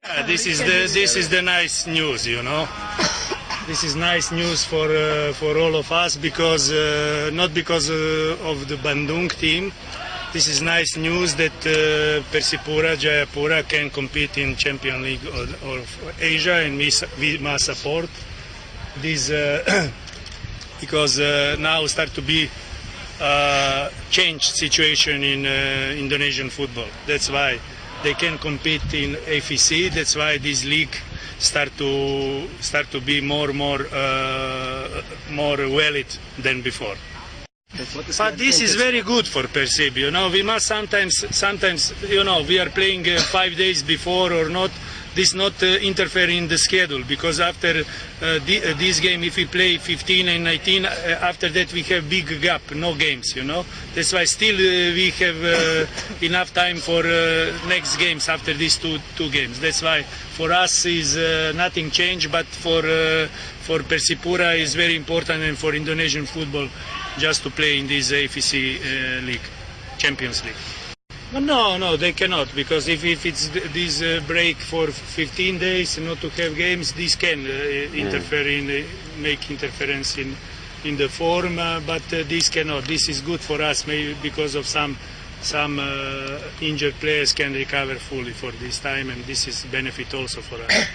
This is the nice news, you know. This is nice news for all of us because not because of the Bandung team. This is nice news that Persipura Jayapura can compete in Champions League of Asia, and we must support this because now start to be changed situation in Indonesian football. That's why they can compete in AFC. That's why this league start to be more valid than before. But this is very good for Persib. You know, we must sometimes you know, we are playing 5 days before or not. This not interfere in the schedule, because after this game, if we play 15 and 19, after that we have big gap, no games, you know. That's why still we have enough time for next games after these two games. That's why for us is nothing changed, but for Persipura is very important, and for Indonesian football just to play in this AFC league, Champions League. No, they cannot, because if it's this break for 15 days not to have games, this can interfere make interference in the form, but this cannot. This is good for us, maybe because of some injured players can recover fully for this time, and this is benefit also for us.